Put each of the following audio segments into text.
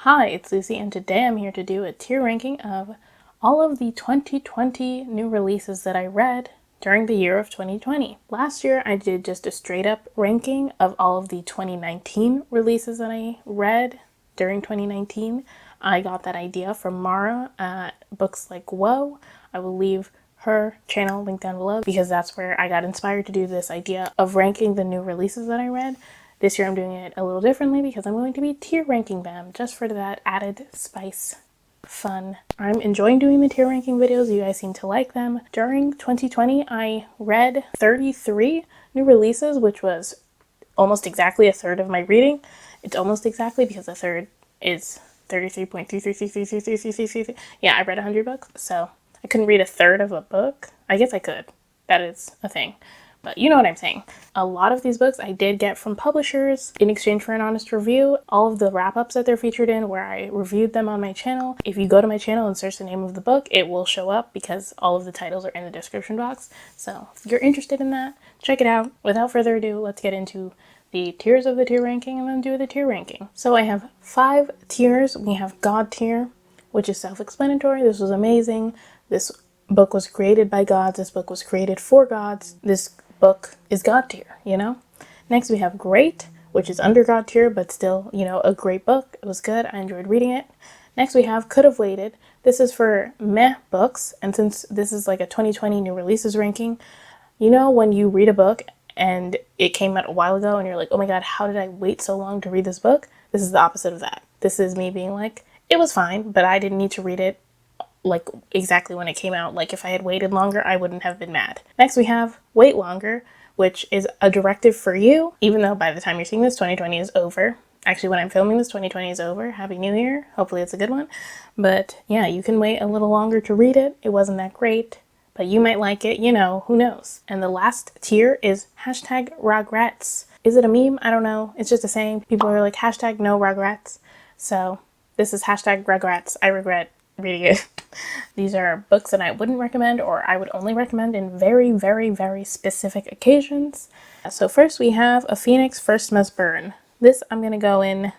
Hi, it's Lucy, and today I'm here to do a tier ranking of all of the 2020 new releases that I read during the year of 2020. Last year, I did just a straight up ranking of all of the 2019 releases that I read during 2019. I got that idea from Mara at Books Like Whoa. I will leave her channel linked down below because that's where I got inspired to do this idea of ranking the new releases that I read. This year I'm doing it a little differently because I'm going to be tier ranking them just for that added spice fun. I'm enjoying doing the tier ranking videos. You guys seem to like them. During 2020, I read 33 new releases, which was almost exactly a third of my reading. It's almost exactly because a third is 33.3333333. Yeah, I read 100 books, so I couldn't read a third of a book. I guess I could. That is a thing. But you know what I'm saying. A lot of these books I did get from publishers in exchange for an honest review. All of the wrap-ups that they're featured in where I reviewed them on my channel. If you go to my channel and search the name of the book, it will show up because all of the titles are in the description box. So if you're interested in that, check it out. Without further ado, let's get into the tiers of the tier ranking and then do the tier ranking. So I have 5 tiers. We have God tier, which is self-explanatory. This was amazing. This book was created by gods. This book was created for gods. This book is God tier, you know? Next we have Great, which is under God tier, but still, you know, a great book. It was good. I enjoyed reading it. Next we have Could Have Waited. This is for meh books, and since this is like a 2020 new releases ranking, you know when you read a book and it came out a while ago and you're like, oh my god, how did I wait so long to read this book? This is the opposite of that. This is me being like, it was fine, but I didn't need to read it like exactly when it came out. Like if I had waited longer, I wouldn't have been mad. Next we have Wait Longer, which is a directive for you, even though by the time you're seeing this, 2020 is over. Actually, when I'm filming this, 2020 is over. Happy New Year. Hopefully it's a good one. But yeah, you can wait a little longer to read it. It wasn't that great, but you might like it, you know, who knows. And the last tier is hashtag regrets. Is it a meme? I don't know. It's just a saying. People are like hashtag no regrets. So this is hashtag regrets. I regret reading it. These are books that I wouldn't recommend, or I would only recommend in very, very, very specific occasions. So first we have A Phoenix First Must Burn. This I'm going to go in,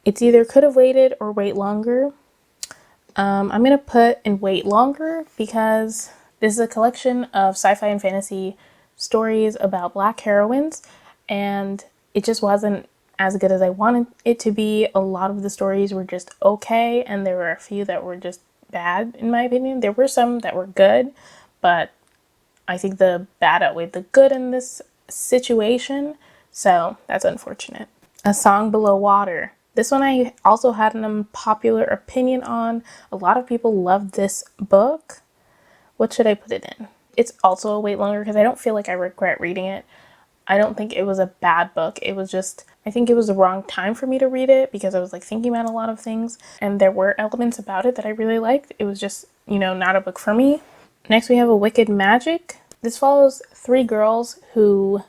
it's either Could Have Waited or Wait Longer. I'm going to put in Wait Longer because this is a collection of sci-fi and fantasy stories about black heroines, and it just wasn't as good as I wanted it to be. A lot of the stories were just okay, and there were a few that were just bad, in my opinion. There were some that were good, but I think the bad outweighed the good in this situation, so that's unfortunate. A Song Below Water. This one I also had an unpopular opinion on. A lot of people loved this book. What should I put it in? It's also a Wait Longer because I don't feel like I regret reading it. I don't think it was a bad book. It was just, I think it was the wrong time for me to read it because I was like thinking about a lot of things, and there were elements about it that I really liked. It was just, you know, not a book for me. Next we have A Wicked Magic. This follows 3 girls who,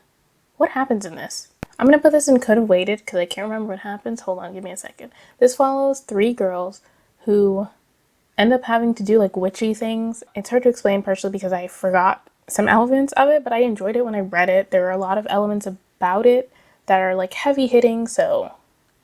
what happens in this? I'm going to put this in Could Have Waited because I can't remember what happens. Hold on, give me a second. This follows 3 girls who end up having to do like witchy things. It's hard to explain partially because I forgot some elements of it, but I enjoyed it when I read it. There are a lot of elements about it that are like heavy hitting, so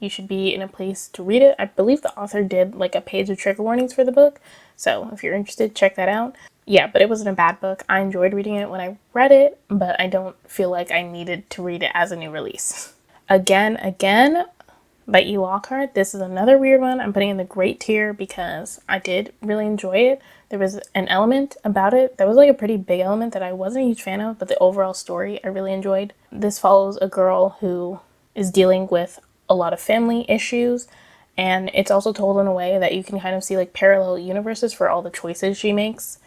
you should be in a place to read it. I believe the author did like a page of trigger warnings for the book, so if you're interested, check that out. Yeah, but it wasn't a bad book. I enjoyed reading it when I read it, but I don't feel like I needed to read it as a new release. Again by E. Lockhart. This is another weird one. I'm putting in the great tier because I did really enjoy it. There was an element about it that was like a pretty big element that I wasn't a huge fan of, but the overall story I really enjoyed. This follows a girl who is dealing with a lot of family issues, and it's also told in a way that you can kind of see like parallel universes for all the choices she makes.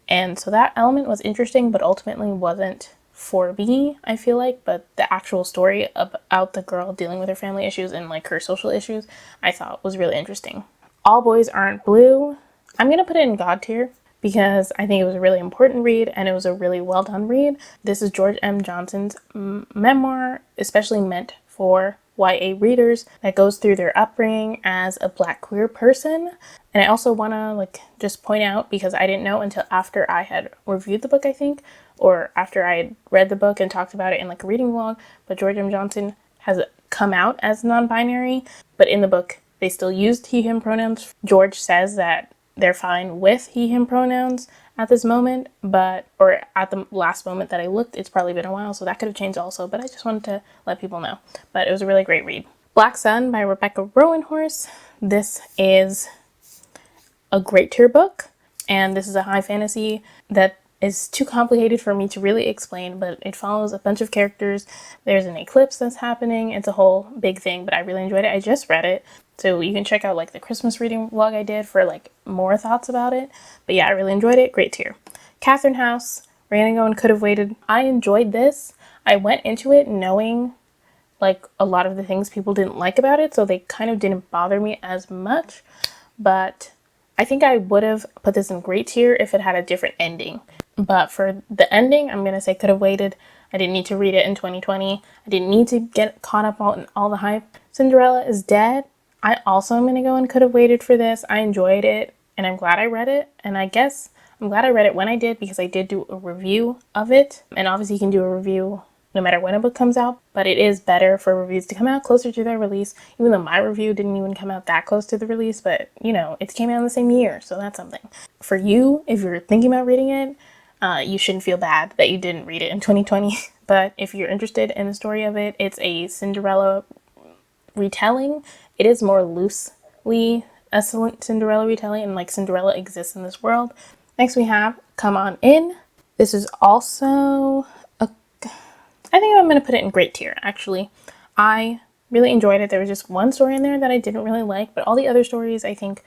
And so that element was interesting, but ultimately wasn't for me, I feel like. But the actual story about the girl dealing with her family issues and like her social issues, I thought was really interesting. All Boys Aren't Blue. I'm going to put it in God tier because I think it was a really important read and it was a really well done read. This is George M. Johnson's memoir, especially meant for YA readers, that goes through their upbringing as a black queer person. And I also want to like just point out, because I didn't know until after I had reviewed the book, I think, or after I had read the book and talked about it in like a reading vlog, but George M. Johnson has come out as non-binary, but in the book they still used he, him pronouns. George says that they're fine with he, him pronouns at this moment, or at the last moment that I looked. It's probably been a while, so that could have changed also, but I just wanted to let people know. But it was a really great read. Black Sun by Rebecca Rowanhorse. This is a great tier book, and this is a high fantasy that is too complicated for me to really explain, but it follows a bunch of characters. There's an eclipse that's happening. It's a whole big thing, but I really enjoyed it. I just read it, so you can check out like the Christmas reading vlog I did for like more thoughts about it. But yeah, I really enjoyed it. Great tier. Catherine House, Ran and Go and Could Have Waited. I enjoyed this. I went into it knowing like a lot of the things people didn't like about it, so they kind of didn't bother me as much, but I think I would have put this in great tier if it had a different ending. But for the ending, I'm going to say Could Have Waited. I didn't need to read it in 2020. I didn't need to get caught up on all the hype. Cinderella is Dead. I also am going to go and Could Have Waited for this. I enjoyed it, and I'm glad I read it. And I guess I'm glad I read it when I did, because I did do a review of it. And obviously you can do a review no matter when a book comes out, but it is better for reviews to come out closer to their release, even though my review didn't even come out that close to the release, but you know, it came out in the same year, so that's something. For you, if you're thinking about reading it, you shouldn't feel bad that you didn't read it in 2020, but if you're interested in the story of it, it's a Cinderella retelling. It is more loosely a Cinderella retelling, and like Cinderella exists in this world. Next we have Come On In. This is also I think I'm going to put it in great tier, actually. I really enjoyed it. There was just one story in there that I didn't really like, but all the other stories I think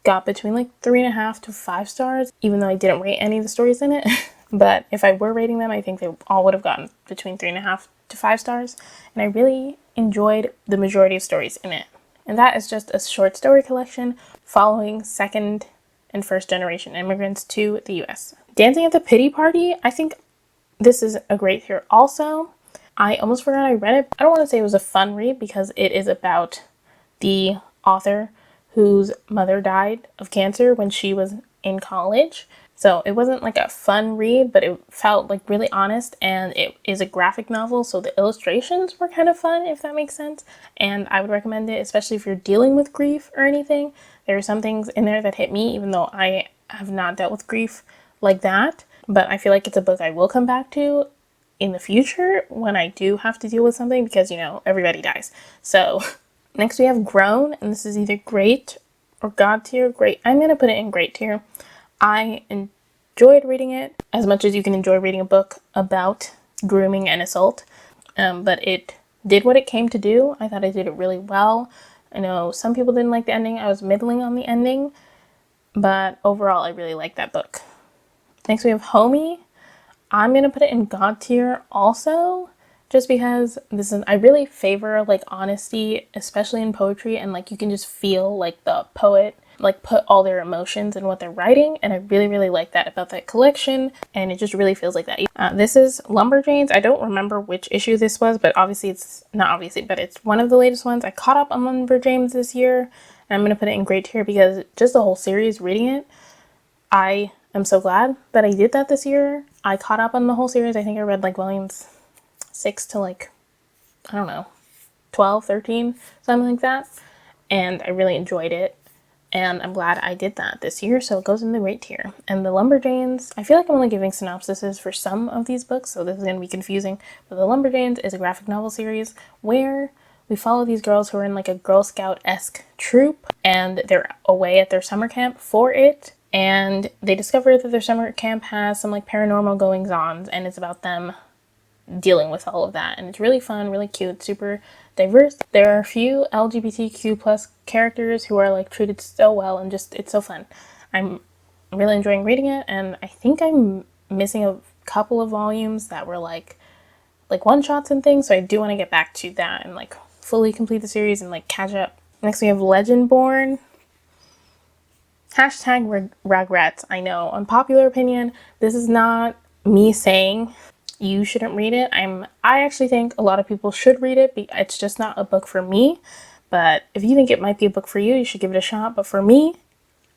got between like 3.5 to 5 stars, even though I didn't rate any of the stories in it. But if I were rating them, I think they all would have gotten between 3.5 to 5 stars. And I really enjoyed the majority of stories in it. And that is just a short story collection following second and first generation immigrants to the US. Dancing at the Pity Party, I think this is a great tier also. I almost forgot I read it. I don't want to say it was a fun read because it is about the author whose mother died of cancer when she was in college. So it wasn't like a fun read, but it felt like really honest, and it is a graphic novel, so the illustrations were kind of fun, if that makes sense. And I would recommend it, especially if you're dealing with grief or anything. There are some things in there that hit me, even though I have not dealt with grief like that. But I feel like it's a book I will come back to in the future when I do have to deal with something, because, you know, everybody dies. So next we have Grown, and this is either great or God tier. Great. I'm going to put it in great tier. I enjoyed reading it as much as you can enjoy reading a book about grooming and assault. But it did what it came to do. I thought I did it really well. I know some people didn't like the ending. I was middling on the ending. But overall, I really liked that book. Next we have Homie. I'm going to put it in God tier also, just because I really favor like honesty, especially in poetry, and like you can just feel like the poet like put all their emotions in what they're writing, and I really, really like that about that collection, and it just really feels like that. This is Lumberjanes. I don't remember which issue this was, but obviously it's not obviously, but it's one of the latest ones. I caught up on Lumberjanes this year, and I'm going to put it in great tier because just the whole series, reading it, I am so glad that I did that this year. I caught up on the whole series. I think I read like volumes 6 to like, I don't know, 12, 13, something like that. And I really enjoyed it. And I'm glad I did that this year, so it goes in the great tier. And the Lumberjanes, I feel like I'm only giving synopsises for some of these books, so this is going to be confusing. But the Lumberjanes is a graphic novel series where we follow these girls who are in like a Girl Scout-esque troop, and they're away at their summer camp for it. And they discover that their summer camp has some like paranormal goings-on, and it's about them dealing with all of that. And it's really fun, really cute, super diverse. There are a few LGBTQ plus characters who are like treated so well, and just it's so fun. I'm really enjoying reading it, and I think I'm missing a couple of volumes that were like one-shots and things, so I do want to get back to that and like fully complete the series and like catch up. Next we have Legendborn. Hashtag regrets. I know, unpopular opinion, this is not me saying you shouldn't read it. I actually think a lot of people should read it. It's just not a book for me. But if you think it might be a book for you, you should give it a shot. But for me,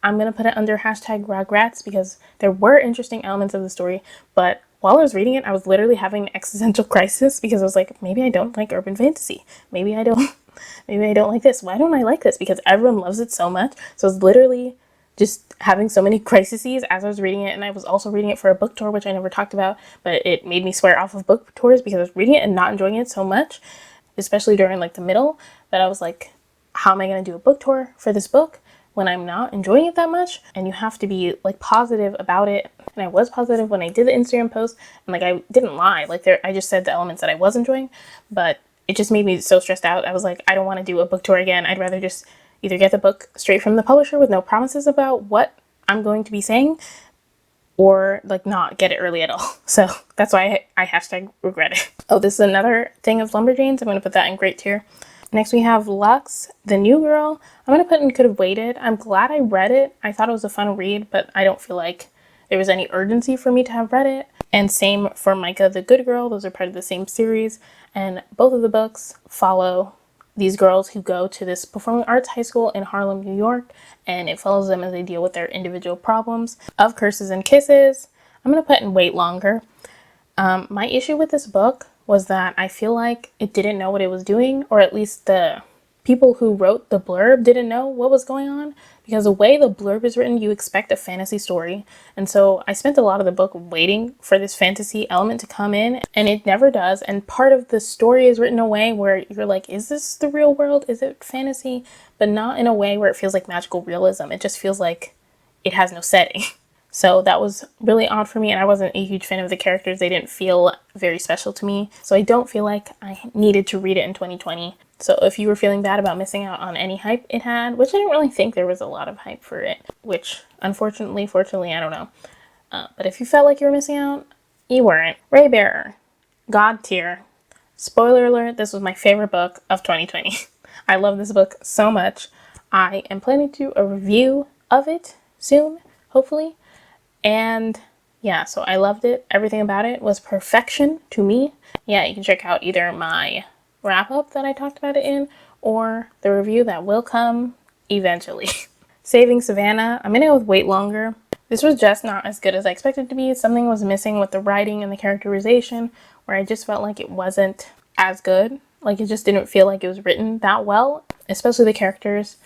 I'm going to put it under hashtag regrets because there were interesting elements of the story. But while I was reading it, I was literally having an existential crisis because I was like, maybe I don't like urban fantasy. Maybe I don't Maybe I don't like this. Why don't I like this? Because everyone loves it so much. So it's literally just having so many crises as I was reading it. And I was also reading it for a book tour, which I never talked about, but it made me swear off of book tours because I was reading it and not enjoying it so much, especially during like the middle, that I was like, how am I going to do a book tour for this book when I'm not enjoying it that much? And you have to be like positive about it. And I was positive when I did the Instagram post, and like I didn't lie. Like I just said the elements that I was enjoying, but it just made me so stressed out. I was like, I don't want to do a book tour again. I'd rather just either get the book straight from the publisher with no promises about what I'm going to be saying, or like not get it early at all. So that's why I hashtag regret it. Oh, this is another thing of Lumberjanes. I'm going to put that in great tier. Next we have Lux, The New Girl. I'm going to put in could have waited. I'm glad I read it. I thought it was a fun read, but I don't feel like there was any urgency for me to have read it. And same for Micah the Good Girl. Those are part of the same series. And both of the books follow these girls who go to this performing arts high school in Harlem, New York, and it follows them as they deal with their individual problems. Of Curses and Kisses, I'm going to put in wait longer. My issue with this book was that I feel like it didn't know what it was doing, or at least the people who wrote the blurb didn't know what was going on, because the way the blurb is written, you expect a fantasy story. And so I spent a lot of the book waiting for this fantasy element to come in, and it never does. And part of the story is written in a way where you're like, is this the real world? Is it fantasy? But not in a way where it feels like magical realism. It just feels like it has no setting. So that was really odd for me, and I wasn't a huge fan of the characters. They didn't feel very special to me. So I don't feel like I needed to read it in 2020. So if you were feeling bad about missing out on any hype it had, which I didn't really think there was a lot of hype for it, which fortunately, I don't know. But if you felt like you were missing out, you weren't. Raybearer, God tier. Spoiler alert, this was my favorite book of 2020. I love this book so much. I am planning to do a review of it soon, hopefully. And yeah, so I loved it. Everything about it was perfection to me. Yeah, you can check out either my wrap up that I talked about it in, or the review that will come eventually. Saving Savannah, I'm gonna go with wait longer. This was just not as good as I expected it to be. Something was missing with the writing and the characterization, where I just felt like it wasn't as good. Like it just didn't feel like it was written that well, especially the characters.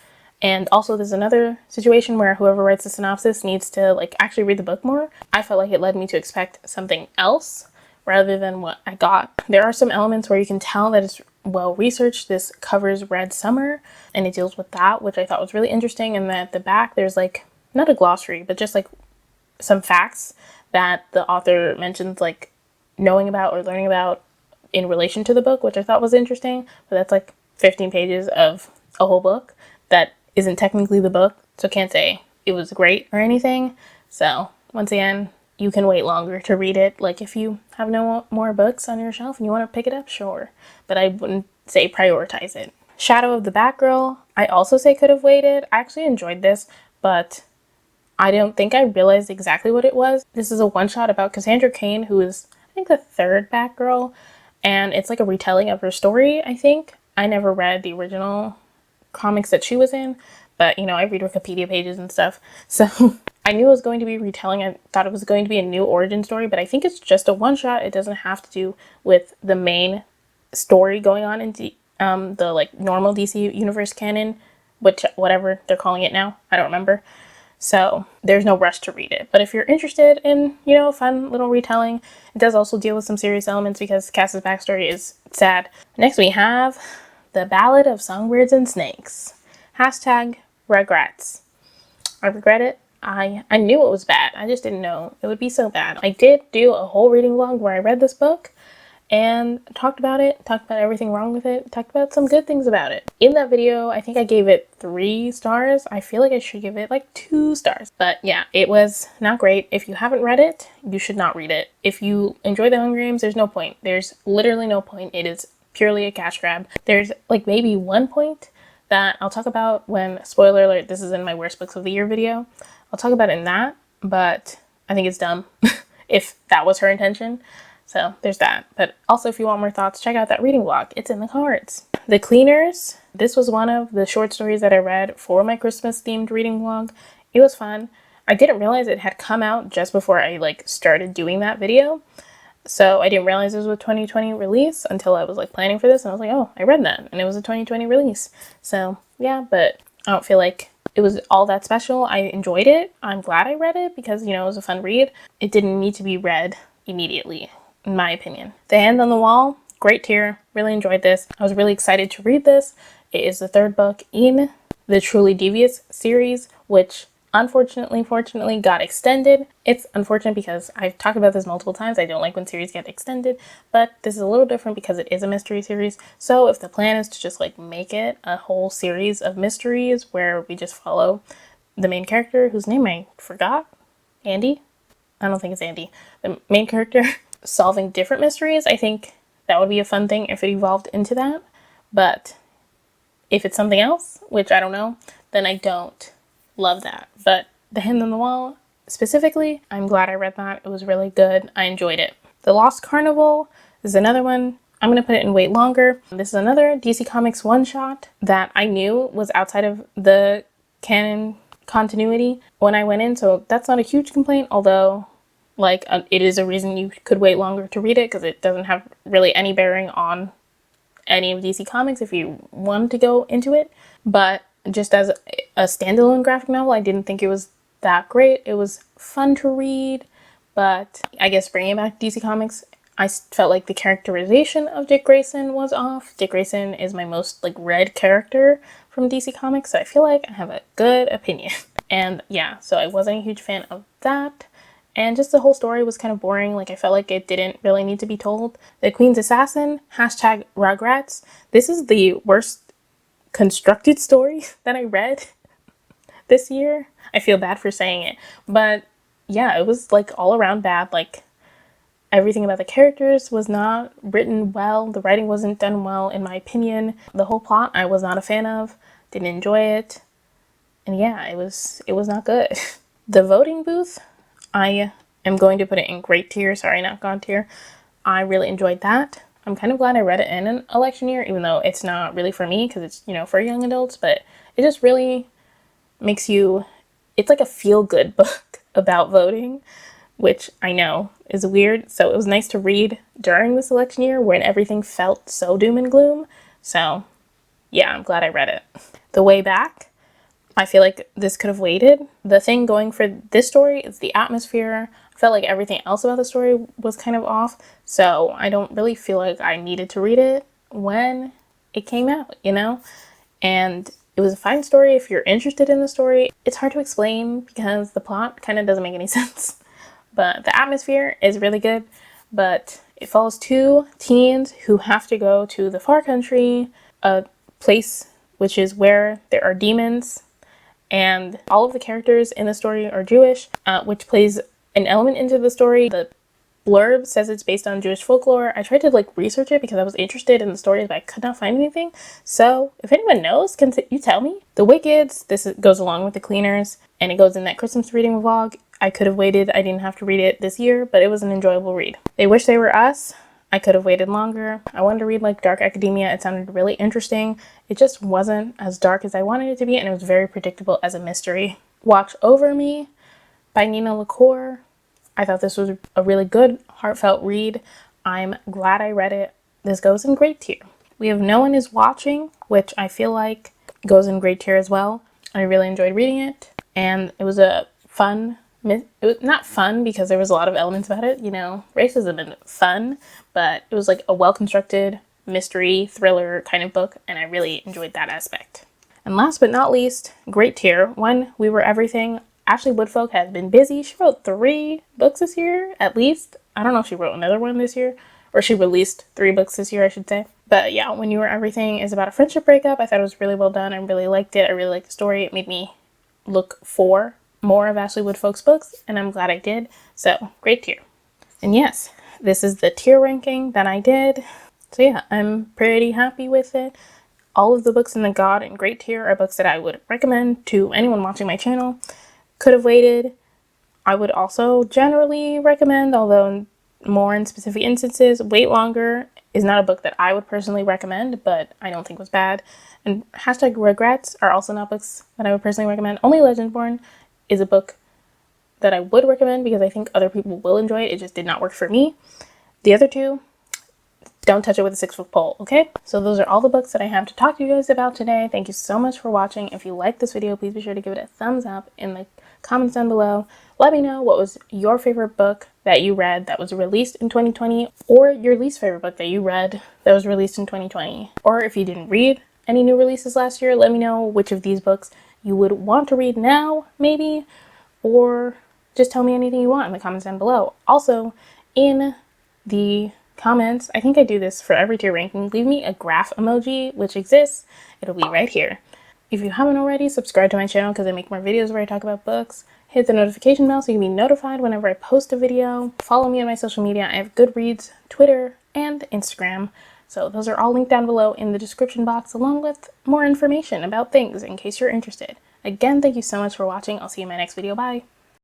And also there's another situation where whoever writes the synopsis needs to like actually read the book more. I felt like it led me to expect something else rather than what I got. There are some elements where you can tell that it's well researched. This covers Red Summer and it deals with that, which I thought was really interesting. And then at the back there's like, not a glossary, but just like some facts that the author mentions like knowing about or learning about in relation to the book, which I thought was interesting. But that's like 15 pages of a whole book that isn't technically the book, so can't say it was great or anything. So once again, you can wait longer to read it. Like if you have no more books on your shelf and you want to pick it up, sure. But I wouldn't say prioritize it. Shadow of the Batgirl, I also say could have waited. I actually enjoyed this, but I don't think I realized exactly what it was. This is a one-shot about Cassandra Cain, who is, I think, the third Batgirl, and it's like a retelling of her story, I think. I never read the original comics that she was in, but you know, I read Wikipedia pages and stuff, so I knew it was going to be retelling. I thought it was going to be a new origin story, but I think it's just a one-shot. It doesn't have to do with the main story going on in the like normal DC universe canon, which whatever they're calling it now, I don't remember. So there's no rush to read it. But if you're interested in, you know, a fun little retelling, it does also deal with some serious elements because Cass's backstory is sad. Next we have The Ballad of Songbirds and Snakes. Hashtag regrets. I regret it. I knew it was bad. I just didn't know it would be so bad. I did do a whole reading vlog where I read this book and talked about it, talked about everything wrong with it, talked about some good things about it. In that video, I think I gave it 3 stars. I feel like I should give it like 2 stars. But yeah, it was not great. If you haven't read it, you should not read it. If you enjoy the Hunger Games, there's no point. There's literally no point. It is purely a cash grab. There's like maybe one point that I'll talk about when, spoiler alert, this is in my worst books of the year video. I'll talk about it in that, but I think it's dumb if that was her intention. So there's that. But also, if you want more thoughts, check out that reading vlog. It's in the cards. The Cleaners. This was one of the short stories that I read for my Christmas themed reading vlog. It was fun. I didn't realize it had come out just before I like started doing that video. So I didn't realize it was a 2020 release until I was like planning for this, and I was like, oh, I read that, and it was a 2020 release. So yeah, but I don't feel like it was all that special. I enjoyed it. I'm glad I read it because, it was a fun read. It didn't need to be read immediately, in my opinion. The Hand on the Wall, great tier. Really enjoyed this. I was really excited to read this. It is the third book in the Truly Devious series, which fortunately got extended. It's unfortunate because I've talked about this multiple times. I don't like when series get extended, but this is a little different because it is a mystery series. So if the plan is to just like make it a whole series of mysteries where we just follow the main character, whose name I forgot, Andy? I don't think it's Andy. The main character solving different mysteries, I think that would be a fun thing if it evolved into that. But if it's something else, which I don't know, then I don't love that. But The Hand on the Wall, specifically, I'm glad I read that. It was really good. I enjoyed it. The Lost Carnival is another one. I'm going to put it in Wait Longer. This is another DC Comics one-shot that I knew was outside of the canon continuity when I went in, so that's not a huge complaint, although it is a reason you could wait longer to read it because it doesn't have really any bearing on any of DC Comics if you want to go into it. But just as a standalone graphic novel, I didn't think it was that great. It was fun to read, but I guess bringing it back to DC Comics, I felt like the characterization of Dick Grayson was off. Dick Grayson is my most read character from DC Comics, so I feel like I have a good opinion. And yeah, so I wasn't a huge fan of that. And just the whole story was kind of boring. I felt like it didn't really need to be told. The Queen's Assassin, hashtag Rugrats. This is the worst constructed story that I read this year. I feel bad for saying it. But yeah, it was all around bad. Everything about the characters was not written well. The writing wasn't done well, in my opinion. The whole plot I was not a fan of. Didn't enjoy it. And yeah, it was not good. The Voting Booth, I am going to put it in great tier. Sorry, not God tier. I really enjoyed that. I'm kind of glad I read it in an election year, even though it's not really for me because it's, for young adults, but it just really makes you, it's like a feel-good book about voting, which I know is weird. So it was nice to read during this election year when everything felt so doom and gloom. So yeah, I'm glad I read it. The Way Back, I feel like this could have waited. The thing going for this story is the atmosphere. I felt like everything else about the story was kind of off, so I don't really feel like I needed to read it when it came out, And it was a fine story if you're interested in the story. It's hard to explain because the plot kind of doesn't make any sense. But the atmosphere is really good, but it follows two teens who have to go to the far country, a place which is where there are demons. And all of the characters in the story are Jewish, which plays an element into the story. The blurb says it's based on Jewish folklore. I tried to research it because I was interested in the story, but I could not find anything. So if anyone knows, can you tell me? The Wickeds, goes along with The Cleaners, and it goes in that Christmas reading vlog. I could have waited. I didn't have to read it this year, but it was an enjoyable read. They Wish They Were Us. I could have waited longer. I wanted to read Dark Academia. It sounded really interesting. It just wasn't as dark as I wanted it to be, and it was very predictable as a mystery. Watch Over Me by Nina LaCour. I thought this was a really good, heartfelt read. I'm glad I read it. This goes in great tier. We have No One Is Watching, which I feel like goes in great tier as well. I really enjoyed reading it, and it was a fun. It was not fun because there was a lot of elements about it, racism and fun, but it was a well-constructed mystery thriller kind of book, and I really enjoyed that aspect. And last but not least, great tier, When We Were Everything. Ashley Woodfolk has been busy. She wrote 3 books this year, at least. I don't know if she wrote another one this year, or she released 3 books this year, I should say. But yeah, When You Were Everything is about a friendship breakup. I thought it was really well done. I really liked it. I really liked the story. It made me look for more of Ashley Woodfolk's books, and I'm glad I did. So, great tier. And yes, this is the tier ranking that I did. So yeah, I'm pretty happy with it. All of the books in the God and Great tier are books that I would recommend to anyone watching my channel. Could have waited. I would also generally recommend, although more in specific instances, Wait Longer is not a book that I would personally recommend, but I don't think was bad. And hashtag Regrets are also not books that I would personally recommend. Only Legendborn is a book that I would recommend because I think other people will enjoy it. It just did not work for me. The other two, don't touch it with a 6-foot pole, okay? So those are all the books that I have to talk to you guys about today. Thank you so much for watching. If you like this video, please be sure to give it a thumbs up in the comments down below. Let me know what was your favorite book that you read that was released in 2020, or your least favorite book that you read that was released in 2020. Or if you didn't read any new releases last year, let me know which of these books you would want to read now, maybe, or just tell me anything you want in the comments down below. Also, in the comments, I think I do this for every tier ranking, leave me a graph emoji, which exists. It'll be right here. If you haven't already, subscribe to my channel because I make more videos where I talk about books. Hit the notification bell so you can be notified whenever I post a video. Follow me on my social media. I have Goodreads, Twitter, and Instagram. So those are all linked down below in the description box, along with more information about things in case you're interested. Again, thank you so much for watching. I'll see you in my next video. Bye!